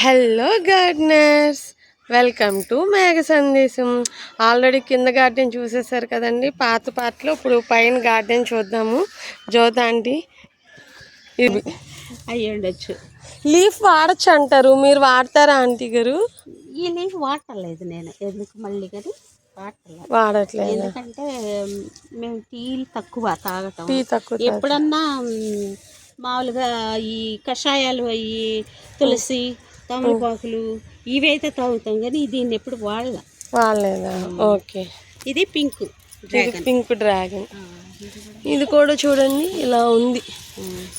Hello gardeners, welcome to మేఘ సందేశం. Already కింద garden చూసేసారు కదండి పాత పాటలో. ఇప్పుడు పైన గార్డెన్ చూద్దాము. జ్యోతి ఆంటీ, ఇది అయ్యి ఉండొచ్చు. లీఫ్ వాడచ్చు అంటారు, మీరు వాడతారా ఆంటీ గారు? ఈ లీఫ్ వాడలేదు నేను, ఎందుకు మళ్ళీ కానీ వాడట్లేదు. ఎందుకంటే మేము టీలు తక్కువ తాగటం. టీ తక్కువ. ఎప్పుడన్నా మామూలుగా ఈ కషాయాలు అవి తులసి తమలపాకులు ఇవైతే తాగుతాం, కానీ దీన్ని ఎప్పుడు వాడలేదా? ఓకే. ఇది పింక్ డ్రాగన్. ఇది కూడా చూడండి ఇలా ఉంది.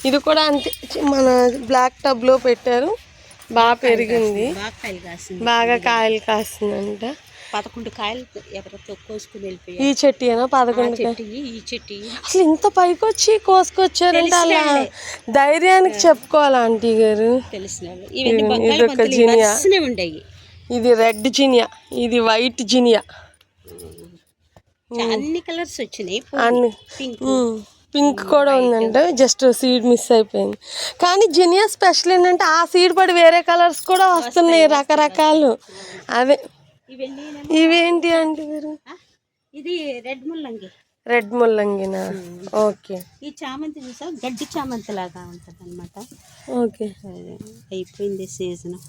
ఇది కూడా అంతే, మన బ్లాక్ టబ్లో పెట్టారు. బాగా పెరిగింది, బాగా కాయలు కాస్తుందంట. 11 కాయలు ఎవరితో కోసుకుని వెళ్ళిపోయి. ఈ చెట్టు 11 ఈ చెట్టు అసలు ఇంత పైకి వచ్చి కోసుకొచ్చారంటే అలా ధైర్యానికి చెప్పుకోవాలి ఆంటీ గారు. ఇదొక జినియా, ఇది రెడ్ జినియా, ఇది వైట్ జినియా. అన్ని కలర్స్ వచ్చినాయి. అన్ని పింక్ కూడా ఉందంటే, జస్ట్ సీడ్ మిస్ అయిపోయింది. కానీ జినియా స్పెషల్ ఏంటంటే ఆ సీడ్ పడి వేరే కలర్స్ కూడా వస్తున్నాయి, రకరకాలు. అదే ఇవేంటి ఆంటీ గారు? ఇది రెడ్ ముల్లంగినా? ఓకే. ఈ చామంతి చూసా, గడ్డి చామంతి లాగా ఉంటుంది అనమాట. ఓకే, అయిపోయింది సీజన్.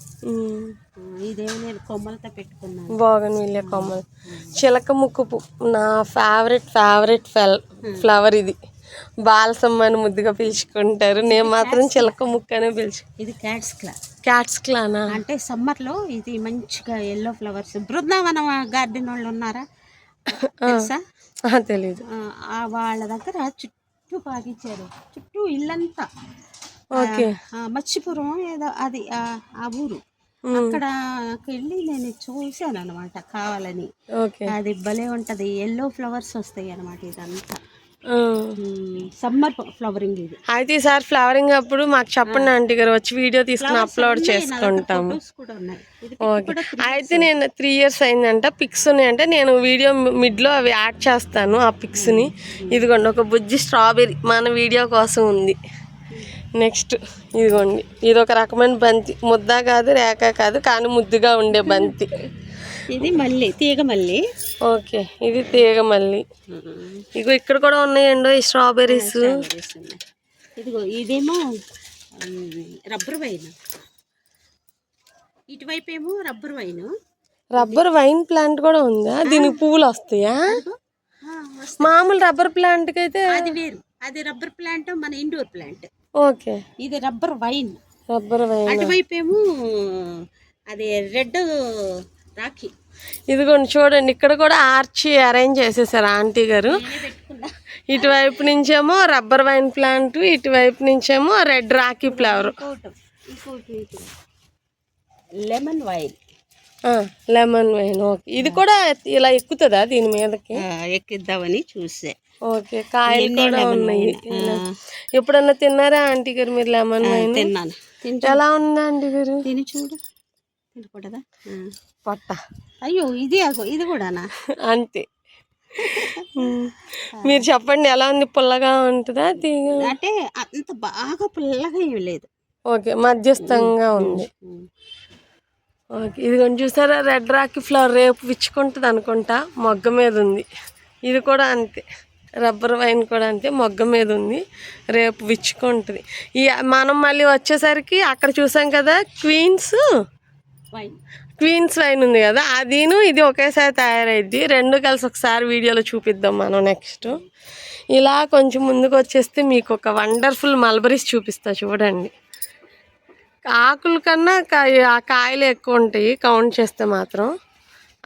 ఇదేమో నేను కొమ్మలతో పెట్టుకున్నాను, బోగన్విల్లియా కొమ్మలు. చిలక ముక్కు నా ఫేవరెట్ ఫ్లవర్ ఇది. బాలసమ్మ అని ముద్దుగా పిలుచుకుంటారు, నేను మాత్రం చిలక ముక్క అనే ఇది క్యాట్స్ క్లానా? అంటే సమ్మర్ లో ఇది మంచిగా ఎల్లో ఫ్లవర్స్. బృందావనం గార్డెన్ వాళ్ళు ఉన్నారా తెలుసా? తెలీదు. వాళ్ళ దగ్గర చుట్టూ పాకిచ్చారు, చుట్టూ ఇల్లంతా. ఓకే. మచ్చిపురం ఏదో అది ఆ ఊరు. అక్కడ వెళ్ళి నేను చూశాను అనమాట కావాలని. అది భలే ఉంటది, ఎల్లో ఫ్లవర్స్ వస్తాయి అనమాట. ఇదంతా సమ్మర్ ఫ్లవరింగ్. ఇది అయితే ఈసారి ఫ్లవరింగ్ అప్పుడు మాకు చెప్పండి ఆంటీ గారు, వచ్చి వీడియో తీసుకుని అప్లోడ్ చేసుకుంటాము. ఓకే. అయితే నేను 3 years అయిందంట, పిక్స్ ఉన్నాయంటే నేను వీడియో మిడ్లో అవి యాడ్ చేస్తాను ఆ పిక్స్ని. ఇదిగోండి ఒక బుజ్జి స్ట్రాబెర్రీ మన వీడియో కోసం ఉంది. నెక్స్ట్ ఇదిగోండి, ఇది ఒక రకమైన బంతి. ముద్ద కాదు, రేఖ కాదు, కానీ ముద్దుగా ఉండే బంతి. ఇది మళ్ళీ తీగ మళ్ళీ. ఓకే, ఇది తీగ మళ్ళీ. ఇగో ఇక్కడ కూడా ఉన్నాయండి ఈ స్ట్రాబెర్రీస్. ఇదిగో ఇదేమో రబ్బర్ వైన్, ఇటువైపు ఏమో రబ్బర్ వైన్ ప్లాంట్ కూడా ఉందా? దీనికి పువ్వులు వస్తాయా? మామూలు రబ్బర్ ప్లాంట్కి అయితే అది వేరు, అది రబ్బర్ ప్లాంట్, మన ఇండోర్ ప్లాంట్. ఓకే, ఇది రబ్బర్ వైన్. అటువైపు ఏమో అది రెడ్ రాఖీ. ఇదిగోండి చూడండి, ఇక్కడ కూడా ఆర్చి అరేంజ్ చేసేసారు ఆంటీ గారు. ఇటువైపు నుంచేమో రబ్బర్ వైన్ ప్లాంట్, ఇటువైపు నుంచేమో red rakhi flower. Lemon vine. Okay, ఇది కూడా ఇలా ఎక్కుతుందా దీని మీదకి? ఎక్కిద్దామని చూసే. ఓకే, కాయలు కూడా ఉన్నాయి. ఎప్పుడన్నా తిన్నారా ఆంటీ గారు మీరు లెమన్ వైన్? తిన్నాను. ఎలా ఉందా ఆంటీ గారు? తిని చూడు, తినకూడదా? పొట్ట. అయ్యో, ఇది కూడానా? అంతే. మీరు చెప్పండి ఎలా ఉంది? పుల్లగా ఉంటుందా? అంటే అంత బాగా పుల్లగా ఏమి లేదు. ఓకే, మధ్యస్థంగా ఉంది. ఓకే, ఇదిగోండి చూసారా, రెడ్ రాఖీ ఫ్లవర్ రేపు విచ్చుకుంటుంది అనుకుంటా, మొగ్గ మీద ఉంది. ఇది కూడా అంతే, రబ్బర్ వైన్ కూడా అంతే, మొగ్గ మీద ఉంది, రేపు విచ్చుకుంటుంది. మనం మళ్ళీ వచ్చేసరికి అక్కడ చూసాం కదా క్వీన్స్ వైన్ ఉంది కదా, అదిను ఇది ఒకేసారి తయారైద్ది. రెండు కలిసి ఒకసారి వీడియోలో చూపిద్దాం మనం నెక్స్ట్. ఇలా కొంచెం ముందుకు వచ్చేస్తే మీకు ఒక వండర్ఫుల్ మల్బరీస్ చూపిస్తా చూడండి. ఆకుల కన్నా ఆ కాయలు ఎక్కువ ఉంటాయి కౌంట్ చేస్తే మాత్రం.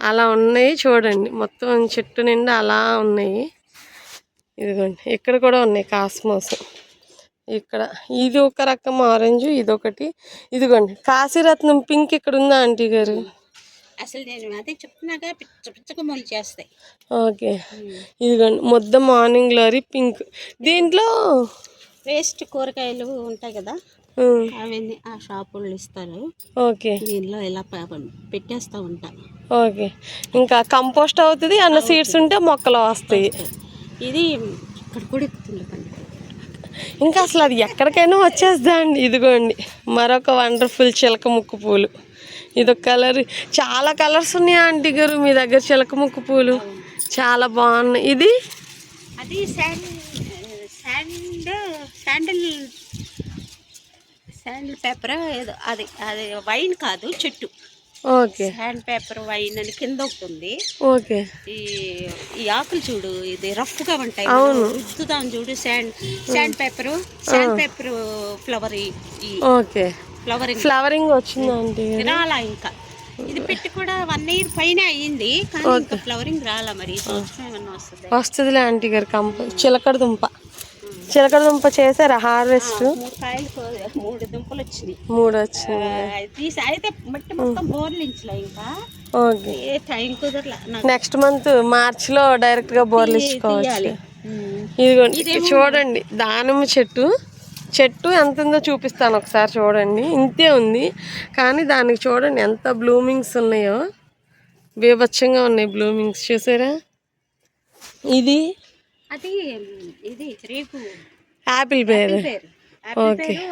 అలా ఉన్నాయి చూడండి, మొత్తం చెట్టు నిండా అలా ఉన్నాయి. ఇదిగోండి ఇక్కడ కూడా ఉన్నాయి కాస్మోస్. ఇక్కడ ఇది ఒక రకం ఆరెంజ్, ఇదొకటి. ఇదిగోండి కాశీరత్నం పింక్ ఇక్కడ ఉందా ఆంటీ గారు? అసలు నేను అదే చెప్తున్నాగా, పిచ్చగా మొలి చేస్తాయి. ఓకే, ఇదిగోండి ముద్ద మార్నింగ్ గ్లోరీ పింక్. దీంట్లో వేస్ట్ కూరగాయలు ఉంటాయి కదా, అవన్నీ ఆ షాపులు ఇస్తారు. ఓకే, దీనిలో ఇలా పెట్టేస్తూ ఉంటా. ఓకే, ఇంకా కంపోస్ట్ అవుతుంది, అన్న సీడ్స్ ఉంటే మొక్కలు వస్తాయి. ఇది ఇక్కడ కూడా ఎక్కుతుంది. ఇంకా అసలు అది ఎక్కడికైనా వచ్చేస్తా అండి. ఇదిగోండి మరొక వండర్ఫుల్ చిలక ముక్కు పూలు. ఇదొక కలర్, చాలా కలర్స్ ఉన్నాయి ఆంటీ గారు మీ దగ్గర చిలక ముక్కు పూలు, చాలా బాగున్నాయి. ఇది అది శాండిల్ పేపర్ ఏదో, అది అది వైన్ కాదు, చెట్టు. ఓకే. శాండ్ పేపర్ వైన్ అని కింద ఒకటి ఉంది. ఓకే. ఈ ఆకులు చూడు, ఇది రఫ్ గా ఉంటాయి. అవును. రుద్దుదాం చూడు, sand paper flower. Okay. Flowering వచ్చిందండి. రాలా ఇంకా, ఇది పెట్టి కూడా 1 year పైన అయ్యింది, కానీ ఇంకా ఫ్లవరింగ్ రాలా. మరి ఏమన్నా వస్తుందిలే ఆంటీ గారు. చిలకడ దుంప చేశారా హార్వెస్ట్? 3 దుంపలు వచ్చినాయి. 3 వచ్చినాయి. అయితే మట్టి మొత్తం బోర్లించలే ఇంకా. ఓకే. టైం కుదరలా. నెక్స్ట్ మంత్ మార్చ్ లో డైరెక్ట్ గా బోర్లించుకోవాలి. ఇదిగోండి చూడండి దానిమ్మ చెట్టు ఎంత ఉందో చూపిస్తాను ఒకసారి చూడండి. ఇంతే ఉంది కానీ దానికి చూడండి ఎంత బ్లూమింగ్స్ ఉన్నాయో, బీభత్సంగా ఉన్నాయి బ్లూమింగ్స్. చూసారా? ఇది రేపు యాపిల్ పేరు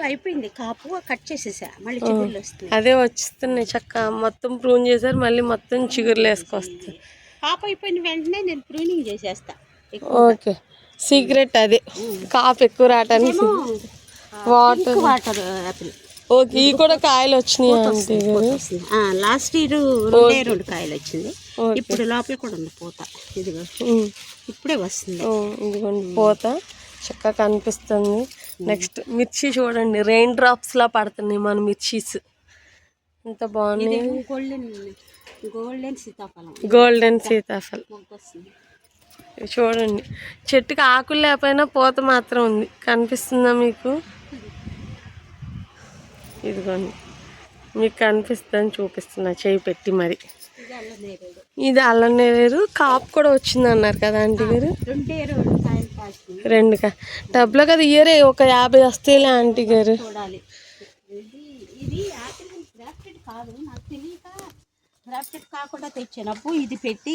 అయిపోయింది, కాపు కట్ చేసేసా, మళ్ళీ చిగుర్లు వస్తాయి. అదే వస్తున్నాయి చక్క, మొత్తం ప్రూన్ చేశారు, మళ్ళీ మొత్తం చిగుర్లు వేసుకొస్తాయి. కాపు అయిపోయిన వెంటనే నేను ప్రూనింగ్ చేసేస్తా. ఓకే. సీక్రెట్ అదే, కాపు ఎక్కువ రావటానికి వాటర్ యాపిల్. ఓకే. ఇవి కూడా కాయలు వచ్చినాయి అంటే లాస్ట్ ఇయర్ 2 కాయలు వచ్చింది. ఇప్పుడు లోపల కూడా ఉంది పూత. ఇదిగో ఇప్పుడే వస్తుంది. ఇదిగోండి పూత చక్కగా కనిపిస్తుంది. నెక్స్ట్ మిర్చి చూడండి, రెయిన్ డ్రాప్స్ లా పడుతున్నాయి మన మిర్చీస్, ఎంత బాగున్నాయి. గోల్డెన్ సీతాఫలం చూడండి. చెట్టుకి ఆకులు లేకపోయినా పూత మాత్రం ఉంది, కనిపిస్తుందా మీకు? ఇదిగోండి మీకు కనిపిస్తుందని చూపిస్తున్నా చేయి పెట్టి. మరి ఇది అల్లం నేరేడు, కాపు కూడా వచ్చింది అన్నారు కదా ఆంటీ గారు. 2 డబ్బులు కదా ఇయరే ఒక 50 వస్తాయిలే ఆంటీ గారు. కాకుండా తెచ్చినప్పుడు ఇది పెట్టి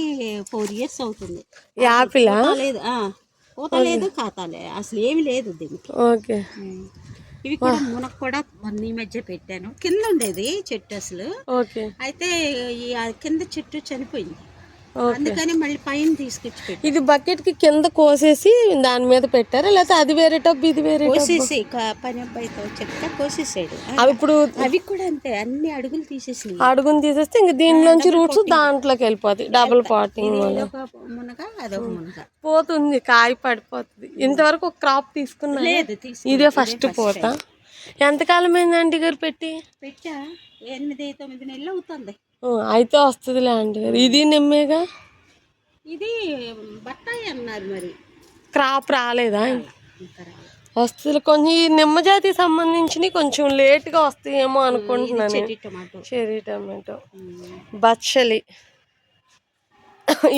4 years అవుతుంది. యాపిలా? లేదు, పూత లేదు, కాతాలే, అసలు ఏమి లేదు దీనికి. ఓకే. ఇవి కూడా మునక్కు కూడా ఈ మధ్య పెట్టాను. కింద ఉండేది చెట్టు అసలు. ఓకే. అయితే ఈ కింద చెట్టు చనిపోయింది, అందుకని మళ్ళీ పైన తీసుకొచ్చి పెట్టాను. ఇది బకెట్ కి కింద కోసేసి దాని మీద పెట్టారా, లేకపోతే అది వేరే టబ్ ఇది వేరే? కోసేసి పని అబ్బాయితో చెప్తే కోసేసాడు. అవి ఇప్పుడు అవి కూడా అంతే, అన్ని అడుగులు తీసేస్తే ఇంక దీనిలోంచి రూట్స్ దాంట్లోకి వెళ్ళిపోతాయి. డబుల్ పాటింగ్ మునగ, అదొక మునగ పోతుంది, కాయ పడిపోతుంది. ఇంతవరకు ఒక క్రాప్ తీసుకున్నా లేదు, ఇదే ఫస్ట్ పోత. ఎంతకాలం అయింది ఆంటీ గారు పెట్టా 8-9 నెలలు అవుతుంది. అయితే వస్తుందిలే ఆంటీ గారు. ఇది నిమ్మేగా, ఇది బత్తాయి అన్నారు, మరి క్రాప్ రాలేదా? వస్తుంది. కొంచెం ఈ నిమ్మ జాతికి సంబంధించి కొంచెం లేట్గా వస్తాయేమో అనుకుంటున్నాను. చెర్రీ టమాటో, బచ్చలి,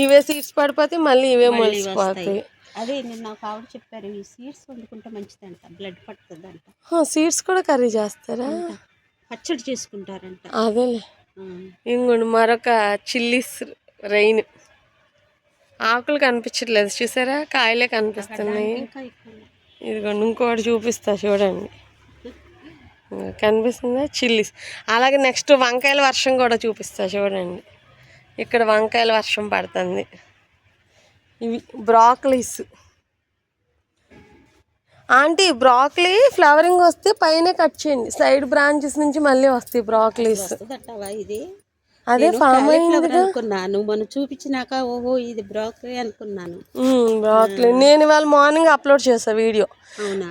ఇవే సీడ్స్ పడిపోతే మళ్ళీ ఇవే మొలిసిపోతాయి. అదే నిన్న ఒక ఆవిడ చెప్పారు, ఈ సీడ్స్ వండుకుంటే మంచిదంట, బ్లడ్ పడుతుందంట. సీడ్స్ కూడా కర్రీ చేస్తారా? పచ్చడి చేసుకుంటారంట. అదేలే. ఇంకోండి మరొక చిల్లీస్ రెయిన్. ఆకులు కనిపించట్లేదు చూసారా, కాయలే కనిపిస్తున్నాయి. ఇదిగోండి ఇంకోటి చూపిస్తా చూడండి, కనిపిస్తుందా? చిల్లీస్. అలాగే నెక్స్ట్ వంకాయల వర్షం కూడా చూపిస్తా చూడండి. ఇక్కడ వంకాయల వర్షం పడుతుంది. ఇవి బ్రాకలీస్ ఆంటీ. బ్రాకలీ ఫ్లవరింగ్ వస్తే పైన కట్ చేయండి, సైడ్ బ్రాంచెస్ నుంచి మళ్ళీ వస్తాయి బ్రాకలీస్. అదే ఫామ్ అయింది అనుకున్నాను, మనం చూపించినాక ఓహో ఇది బ్రాకలీ అనుకున్నాను. బ్రాకలీ నేను ఇవాళ మార్నింగ్ అప్లోడ్ చేసా వీడియో.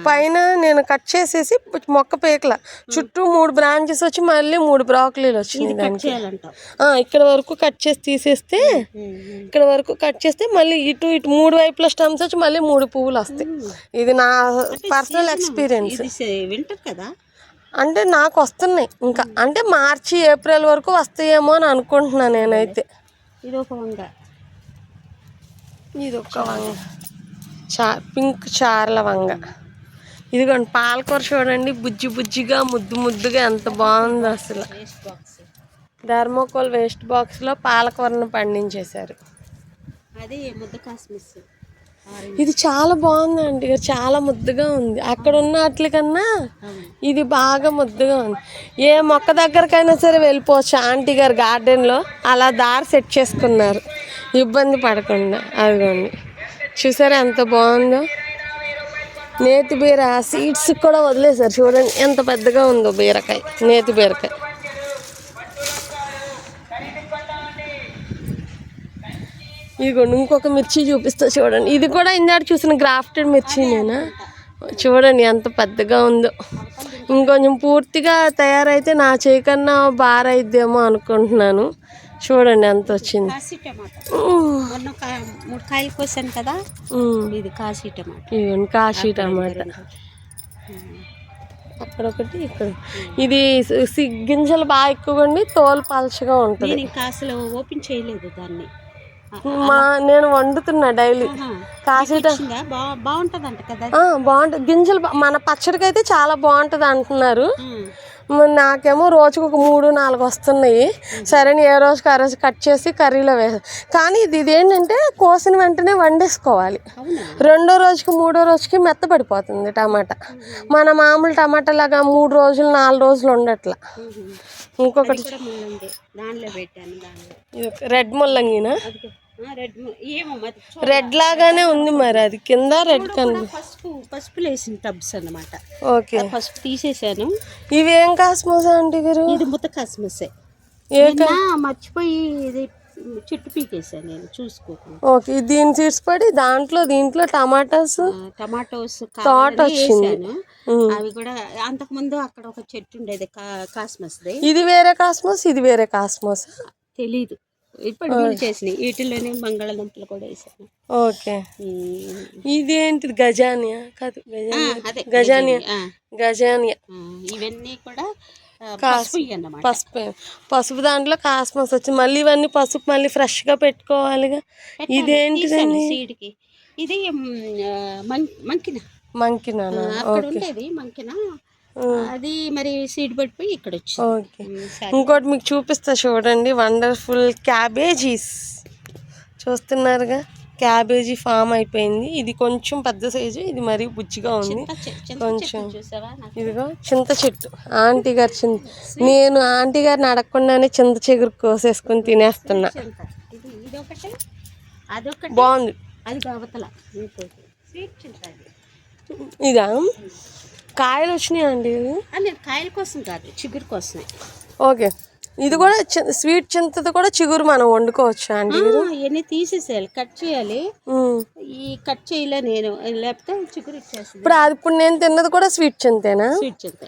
పైన నేను కట్ చేసేసి మొక్క పేకల చుట్టూ 3 బ్రాంచెస్ వచ్చి మళ్ళీ 3 బ్రాకలీలు వచ్చినాయి దానికి. ఇక్కడ వరకు కట్ చేసి తీసేస్తే, ఇక్కడ వరకు కట్ చేస్తే మళ్ళీ ఇటు 3 వైపుల స్టెమ్స్ వచ్చి మళ్ళీ 3 పువ్వులు వస్తాయి. ఇది నా పర్సనల్ ఎక్స్పీరియన్స్. వింటర్ కదా, అంటే నాకు వస్తున్నాయి ఇంకా, అంటే మార్చి ఏప్రిల్ వరకు వస్తాయేమో అని అనుకుంటున్నాను నేనైతే. ఇదొక వంగ, పింక్ చార్ల వంగ. ఇదిగోండి పాలకూర చూడండి, బుజ్జి బుజ్జిగా ముద్దుగా ఎంత బాగుందో అసలు. థర్మోకోల్ వేస్ట్ బాక్స్లో పాలకూరను పండించేశారు. అది ముద్ద కాస్మిస్. ఇది చాలా బాగుంది ఆంటీ గారు, చాలా ముద్దుగా ఉంది. అక్కడ ఉన్న వాటికన్నా ఇది బాగా ముద్దుగా ఉంది. ఏ మొక్క దగ్గరకైనా సరే వెళ్ళిపోవచ్చు ఆంటీ గారు గార్డెన్లో. అలా దారి సెట్ చేసుకున్నారు ఇబ్బంది పడకుండా. అదిగోండి చూసారా ఎంత బాగుందో. నేతి బీర సీడ్స్ కూడా వదిలేశారు. చూడండి ఎంత పెద్దగా ఉందో బీరకాయ, నేతి బీరకాయ. ఇదిగోండి ఇంకొక మిర్చి చూపిస్తా చూడండి. ఇది కూడా ఇందాక చూసిన గ్రాఫ్టెడ్ మిర్చి నేనా. చూడండి ఎంత పెద్దగా ఉందో. ఇంకొంచెం పూర్తిగా తయారైతే నా చేయి కన్నా బాగా అయిద్దేమో అనుకుంటున్నాను. చూడండి ఎంత వచ్చింది. కాయలు కోసాను కదా, ఇది కాశీ టమాటా. ఇదిగోండి కాశీ టమాటా. అక్కడ ఒకటి ఇక్కడ. ఇది గింజలు బాగా ఎక్కువగా ఉండి తోలు పలచగా ఉంటుంది. నేను ఇంకా అసలు ఓపెన్ చేయలేదు దాన్ని. నేను వండుతున్నా డైలీ. కాశీ బాగుంటది అంట కదా. బాగుంటుంది గింజలు. మన పచ్చడికి అయితే చాలా బాగుంటుంది అంటున్నారు. నాకేమో రోజుకు ఒక 3-4 వస్తున్నాయి. సరే ఏ రోజుకి ఆ రోజు కట్ చేసి కర్రీలో వేసా. కానీ ఇది ఏంటంటే కోసిన వెంటనే వండేసుకోవాలి. రెండో రోజుకి 3వ రోజుకి మెత్తపడిపోతుంది టమాటా. మన మామూలు టమాటా లాగా 3 రోజులు 4 రోజులు ఉండట్లా. ఇంకొకటి రెడ్ ముల్లంగినా, రెడ్ లాగానే ఉంది మరి. అది కింద రెడ్ కన్నా పసుపు వేసిన టబ్స్ అన్నమాట. ఓకే పసుపు తీసేసాను. ఇవేం కాస్మోసా ఆంటీ గారు? ఇది ముత్త కాస్మోసే. మర్చిపోయి ఇది చెట్టు పీకేసాను నేను చూసుకోకుండా. ఓకే దీని సీడ్స్ పడి దీంట్లో టమాటోస్ తోట వచ్చింది. అవి కూడా అంతకు ముందు అక్కడ ఒక చెట్టు ఉండేది కాస్మస్. ఇది వేరే కాస్మోస్, ఇది వేరే కాస్మోస్ తెలీదు. ఇప్పుడు చేసినాయి వీటిలోనే బంగాళదుంపలు కూడా వేసాను. ఓకే ఇదేంటిది గజానియా? కాదు గజానియా. గజానియా ఇవన్నీ కూడా పసుపు దాంట్లో కాస్మస్ వచ్చింది. మళ్ళీ ఇవన్నీ పసుపు మళ్ళీ ఫ్రెష్ గా పెట్టుకోవాలిగా. ఇదేంటిదండి? సీడ్కి ఇది మంకిన. మంకినా? అక్కడ ఉండేది మంకిన. అది మరి సీడ్ పడిపోయి ఇక్కడ వచ్చింది. ఓకే ఇంకోటి మీకు చూపిస్తా చూడండి. వండర్ఫుల్ క్యాబేజీస్ చూస్తున్నారుగా. క్యాబేజీ ఫామ్ అయిపోయింది. ఇది కొంచెం పెద్ద సైజు, ఇది మరీ బుజ్జిగా ఉంది కొంచెం. ఇదిగో చింత చెట్టు. ఆంటీ గారు నేను ఆంటీ గారిని అడగకుండానే చింత చిగురు కోసేసుకుని తినేస్తున్నా. బాగుంది. ఇదా కాయలు వచ్చినాయి అండి? కాయల కోసం కాదు, చిగురు కోసం. ఓకే ఇది కూడా స్వీట్ చింతతో కూడా చిగురు మనం వండుకోవచ్చు అండి? ఇవన్నీ తీసేసేయాలి, కట్ చేయాలి. ఈ కట్ చేయలే నేను, లేకపోతే చిగురు ఇచ్చేస్తుంది. ఇప్పుడు నేను తిన్నది కూడా స్వీట్ చింతేనా? స్వీట్ చింత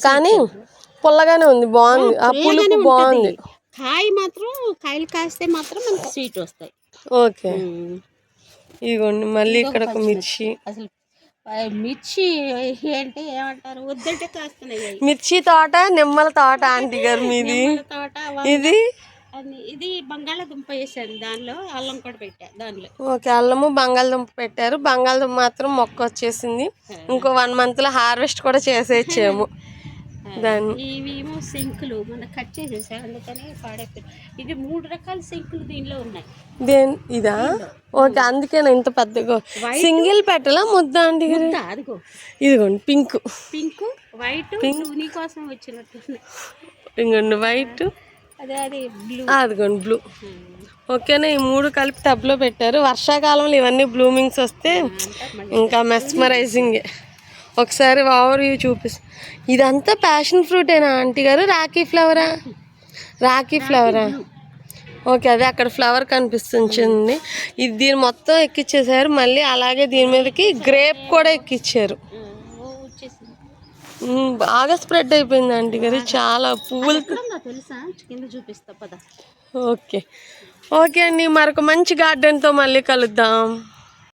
కానీ పుల్లగానే ఉంది, బాగుంది. ఆ పులుపు బాగుంది. కాయ మాత్రం కాయలు కాస్తే మాత్రం మనకి స్వీట్ వస్తాయి. ఓకే ఇదిగోండి మళ్ళీ ఇక్కడ ఒక మిర్చి. అసలు మిర్చి ఏంటి ఏమంటారు, వద్దంటే కాస్తున్నాయి. మిర్చి తోట, నిమ్మల తోట ఆంటీ గారు మీది. తోట ఇది ఇది బంగాళాదుంప వేసాను, దానిలో అల్లం కూడా పెట్టా దానిలో. ఓకే అల్లము బంగాళదుంప పెట్టారు. బంగాళదుంప మాత్రం మొక్క వచ్చేసింది. ఇంకో 1 month లో హార్వెస్ట్ కూడా చేసేచ్చాము దాన్ని. ఇవేమో శంకులు మన కట్ చేసేసా, అందుకని పాడైపోయింది. ఇది 3 రకాల శంకులు దీనిలో ఉన్నాయి. ఇదా? ఓకే అందుకేనా ఇంత పెద్దగా. సింగిల్ పెట్టలా ముద్ద ఆంటీ గారు? అదిగో ఇదిగోండి పింక్ వైట్ నీ కోసం వచ్చినట్టు. ఇంకోండి వైట్, అదిగోండి బ్లూ. ఓకేనా ఈ 3 కలిపి టబ్లో పెట్టారు. వర్షాకాలంలో ఇవన్నీ బ్లూమింగ్స్ వస్తే ఇంకా మెస్మరైజింగే. ఒకసారి ఓవర్ వ్యూ చూపిస్తా. ఇదంతా ప్యాషన్ ఫ్రూటేనా ఆంటీ గారు? రాఖీ ఫ్లవరా? ఓకే అదే అక్కడ ఫ్లవర్ కనిపిస్తుంది. ఇది దీని మొత్తం ఎక్కిచ్చేసారు. మళ్ళీ అలాగే దీని మీదకి గ్రేప్ కూడా ఎక్కిచ్చారు. బాగా స్ప్రెడ్ అయిపోయింది ఆంటీ గారు, చాలా పువ్వులు తెలుసా. కింద చూపిస్తా పద. ఓకే అండి, మరొక మంచి గార్డెన్తో మళ్ళీ కలుద్దాం.